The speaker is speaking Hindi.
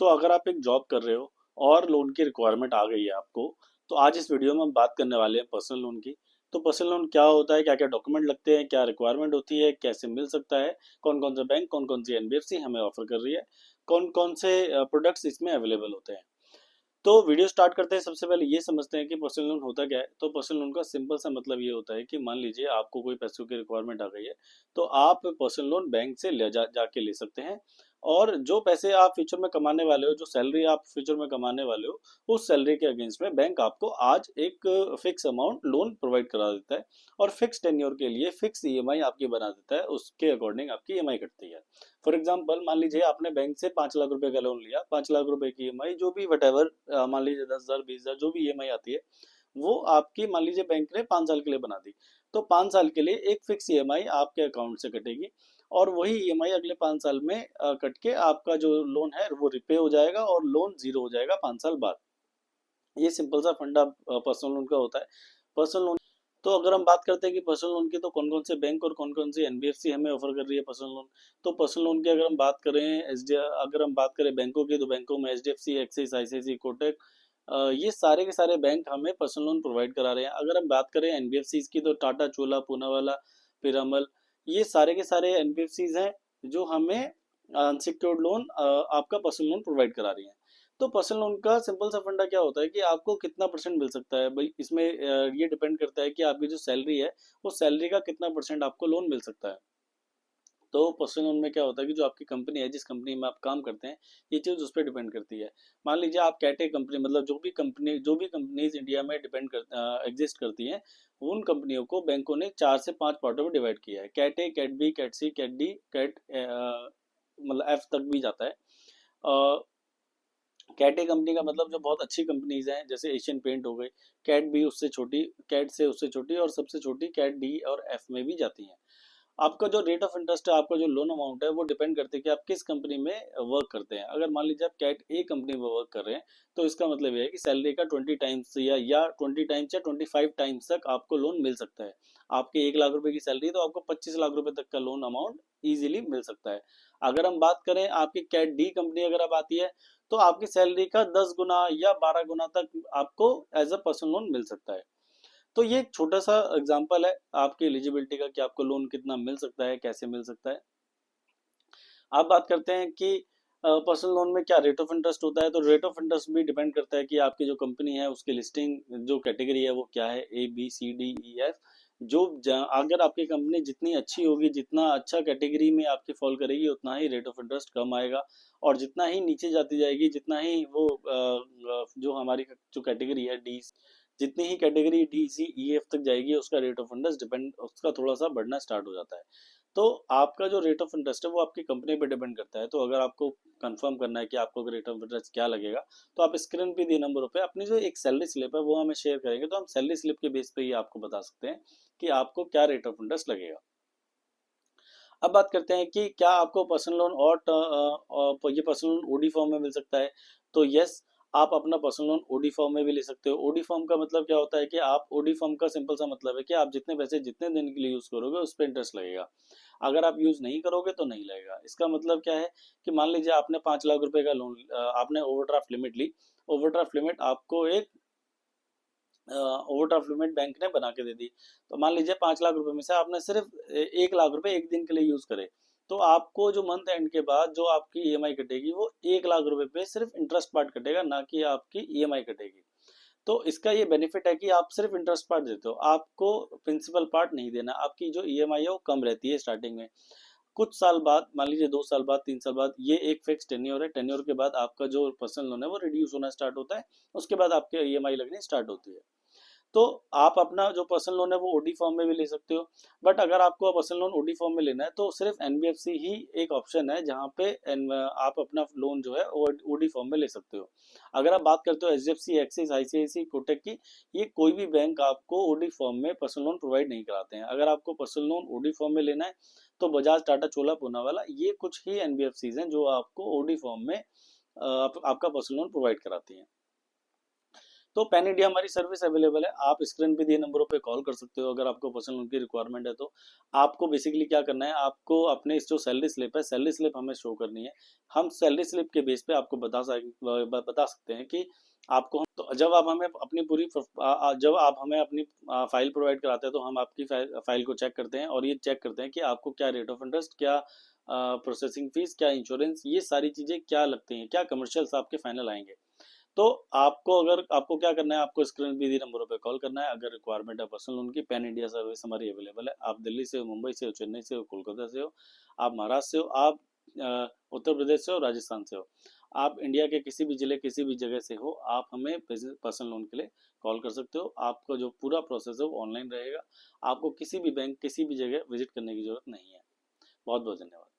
तो अगर आप एक जॉब कर रहे हो और लोन की रिक्वायरमेंट आ गई है आपको, तो आज इस वीडियो में हम बात करने वाले हैं पर्सनल लोन की। तो पर्सनल लोन क्या होता है, क्या क्या डॉक्यूमेंट लगते हैं, क्या रिक्वायरमेंट होती है, कैसे मिल सकता है, कौन कौन से बैंक, कौन कौन सी एनबीएफसी हमें ऑफर कर रही है, कौन कौन से प्रोडक्ट्स इसमें अवेलेबल होते हैं। तो वीडियो स्टार्ट करते हैं, सबसे पहले ये समझते हैं कि पर्सनल लोन होता क्या है। तो पर्सनल लोन का सिंपल सा मतलब ये होता है कि मान लीजिए आपको कोई पैसों की रिक्वायरमेंट आ गई है, तो आप पर्सनल लोन बैंक से जाके ले सकते हैं। और जो पैसे आप फ्यूचर में कमाने वाले हो, जो सैलरी आप फ्यूचर में कमाने वाले हो, उस सैलरी के अगेंस्ट में बैंक आपको आज एक फिक्स अमाउंट लोन प्रोवाइड करा देता है। और फिक्स टेन्योर के लिए फिक्स ईएमआई आपकी बना देता है, उसके अकॉर्डिंग आपकी ईएमआई कटती है। फॉर एग्जाम्पल, मान लीजिए आपने बैंक से 5 लाख रुपए का लोन लिया, 5 लाख रुपए की ईएमआई, जो भी वट एवर, मान लीजिए 10,000 20,000 जो भी ईएमआई आती है, वो आपकी मान लीजिए बैंक ने 5 साल के लिए बना दी। तो 5 साल के लिए एक फिक्स ईएमआई आपके अकाउंट से कटेगी, और वही ईएमआई अगले 5 साल में कट के आपका जो लोन है वो रिपे हो जाएगा और लोन जीरो हो जाएगा 5 साल बाद। ये सिंपल सा फंडा पर्सनल लोन का होता है। पर्सनल लोन, तो अगर हम बात करते हैं कि पर्सनल लोन की तो कौन कौन से बैंक और कौन कौन सी एनबीएफसी हमें ऑफर कर रही है पर्सनल लोन। तो पर्सनल लोन की अगर हम बात करें, अगर हम बात करें बैंकों की, तो बैंकों में एचडीएफसी, एक्सिस, आईसीआईसी, कोटक, ये सारे के सारे बैंक हमें पर्सनल लोन प्रोवाइड करा रहे हैं। अगर हम बात करें एनबीएफसी की, तो टाटा, चोला, पूनावाला, पिरामल, ये सारे के सारे एनबीएफसीज हैं जो हमें अनसिक्योर्ड लोन, आपका पर्सनल लोन प्रोवाइड करा रही हैं। तो पर्सनल लोन का सिंपल सा फंडा क्या होता है कि आपको कितना परसेंट मिल सकता है भाई, इसमें ये डिपेंड करता है कि आपकी जो सैलरी है, वो सैलरी का कितना परसेंट आपको लोन मिल सकता है। तो पर्सनल लोन में क्या होता है कि जो आपकी कंपनी है, जिस कंपनी में आप काम करते हैं, ये चीज़ उस पर डिपेंड करती है। मान लीजिए आप कैटे कंपनी, मतलब जो भी कंपनीज इंडिया में डिपेंड कर एग्जिस्ट करती हैं, उन कंपनियों को बैंकों ने 4 से 5 पार्टों में डिवाइड किया है। Cat A, cat B, cat C, cat D, cat मतलब एफ तक भी जाता है। कैट ए कंपनी का मतलब जो बहुत अच्छी कंपनीज हैं, जैसे एशियन पेंट हो गई। कैट बी उससे छोटी, कैट से उससे छोटी, और सबसे छोटी कैट डी और एफ में भी जाती हैं। आपका जो रेट ऑफ इंटरेस्ट है, आपका जो लोन अमाउंट है, वो डिपेंड करते हैं कि आप किस कंपनी में वर्क करते हैं। अगर मान लीजिए आप कैट ए कंपनी में वर्क कर रहे हैं, तो इसका मतलब ये है कि सैलरी का 20 टाइम्स या 20 टाइम्स या 25 टाइम्स तक आपको लोन मिल सकता है। आपके 1 लाख रुपए की सैलरी है, तो आपको 25 लाख रुपए तक का लोन अमाउंट ईजिली मिल सकता है। अगर हम बात करें आपकी कैट डी कंपनी अगर आप आती है, तो आपकी सैलरी का 10 गुना या 12 गुना तक आपको एज अ पर्सनल लोन मिल सकता है। तो ये एक छोटा सा एग्जांपल है आपकी एलिजिबिलिटी का, कि आपको लोन कितना मिल सकता है, कैसे मिल सकता है। आप बात करते हैं कि पर्सनल लोन में क्या रेट ऑफ इंटरेस्ट होता है। तो रेट ऑफ इंटरेस्ट भी डिपेंड करता है कि आपकी जो कंपनी है उसकी लिस्टिंग, जो कैटेगरी है वो क्या है, A B C D E F. अगर आपकी कंपनी जितनी अच्छी होगी, जितना अच्छा कैटेगरी में आपकी फॉल करेगी, उतना ही रेट ऑफ इंटरेस्ट कम आएगा। और जितना ही नीचे जाती जाएगी, जितना ही वो जो हमारी जो कैटेगरी है डी, जितनी ही category D C E F तक जाएगी, उसका रेट ऑफ इंटरेस्ट डिपेंड, उसका थोड़ा सा बढ़ना स्टार्ट हो जाता है। तो आपका जो रेट ऑफ इंटरेस्ट है वो आपकी कंपनी पे डिपेंड करता है। तो अगर आपको कंफर्म करना है कि आपको रेट ऑफ इंटरेस्ट क्या लगेगा, तो आप स्क्रीन पे दिए नंबरों पे अपनी जो एक सैलरी स्लिप है वो हमें शेयर करेंगे, तो हम सैलरी स्लिप के बेस पे ही आपको बता सकते हैं कि आपको क्या रेट ऑफ इंटरेस्ट लगेगा। अब बात करते हैं कि क्या आपको पर्सनल लोन ये पर्सनल लोन ओडी फॉर्म में मिल सकता है। तो यस, आप अपना पर्सनल लोन ओडी फॉर्म में भी ले सकते हो। ओडी फॉर्म का मतलब क्या होता है कि आप, ओडी फॉर्म का सिंपल सा मतलब है कि आप जितने पैसे जितने दिन के लिए यूज करोगे उस पर इंटरेस्ट लगेगा। अगर आप यूज नहीं करोगे तो नहीं लगेगा। इसका मतलब क्या है कि मान लीजिए आपने 5 लाख रुपए का लोन, आपने ओवरड्राफ्ट लिमिट ली। ओवरड्राफ्ट लिमिट आपको एक ओवरड्राफ्ट लिमिट बैंक ने बना के दे दी। तो मान लीजिए 5 लाख रुपए में से आपने सिर्फ 1 लाख रुपए एक दिन के लिए यूज करे, तो आपको जो मंथ एंड के बाद जो आपकी ईएमआई कटेगी, वो 1 लाख रुपए पे सिर्फ इंटरेस्ट पार्ट कटेगा, ना कि आपकी ईएमआई कटेगी। तो इसका ये बेनिफिट है कि आप सिर्फ इंटरेस्ट पार्ट देते हो, आपको प्रिंसिपल पार्ट नहीं देना। आपकी जो ईएमआई है वो कम रहती है स्टार्टिंग में। कुछ साल बाद, मान लीजिए 2 साल बाद, 3 साल बाद, ये एक फिक्स टेन्योर है। टेन्योर के बाद आपका जो पर्सनल लोन है वो रिड्यूस होना स्टार्ट होता है। उसके बाद आपके ईएमआई लगनी स्टार्ट होती है। तो आप अपना जो पर्सनल लोन है वो ओडी फॉर्म में भी ले सकते हो। बट अगर आपको पर्सनल लोन ओडी फॉर्म में लेना है, तो सिर्फ एनबीएफसी ही एक ऑप्शन है जहाँ पे आप अपना लोन जो है वो ओडी फॉर्म में ले सकते हो। अगर आप बात करते हो एचडीएफसी, एक्सिस, आईसीआईसी, कोटक की, ये कोई भी बैंक आपको ओडी फॉर्म में पर्सनल लोन प्रोवाइड नहीं कराते हैं। अगर आपको पर्सनल लोन ओडी फॉर्म में लेना है, तो बजाज, टाटा, चोला, पूनावाला, ये कुछ ही एनबीएफसीज हैं जो आपको ओडी फॉर्म में आपका पर्सनल लोन प्रोवाइड कराती हैं। तो पैन इंडिया हमारी सर्विस अवेलेबल है, आप स्क्रीन पे दिए नंबरों पे कॉल कर सकते हो अगर आपको पर्सनल लोन की रिक्वायरमेंट है तो। आपको बेसिकली क्या करना है, आपको अपने जो सैलरी स्लिप है, सैलरी स्लिप हमें शो करनी है। हम सैलरी स्लिप के बेस पे आपको बता सकते हैं कि आपको तो जब आप हमें अपनी जब आप हमें अपनी फाइल प्रोवाइड कराते हैं तो हम आपकी फाइल को चेक करते हैं और ये चेक करते हैं कि आपको क्या रेट ऑफ इंटरेस्ट, क्या प्रोसेसिंग फीस, क्या इंश्योरेंस, ये सारी चीज़ें क्या लगती हैं, क्या कमर्शियल्स आपके फाइनल आएंगे। तो आपको अगर आपको क्या करना है, आपको स्क्रीन पे दी नंबरों पे कॉल करना है अगर रिक्वायरमेंट है पर्सनल लोन की। पैन इंडिया सर्विस हमारी अवेलेबल है। आप दिल्ली से हो, मुंबई से हो, चेन्नई से हो, कोलकाता से हो, आप महाराष्ट्र से हो, आप उत्तर प्रदेश से हो, राजस्थान से हो, आप इंडिया के किसी भी जिले किसी भी जगह से हो, आप हमें पर्सनल लोन के लिए कॉल कर सकते हो। आपका जो पूरा प्रोसेस है वो ऑनलाइन रहेगा। आपको किसी भी बैंक किसी भी जगह विजिट करने की जरूरत नहीं है। बहुत बहुत धन्यवाद।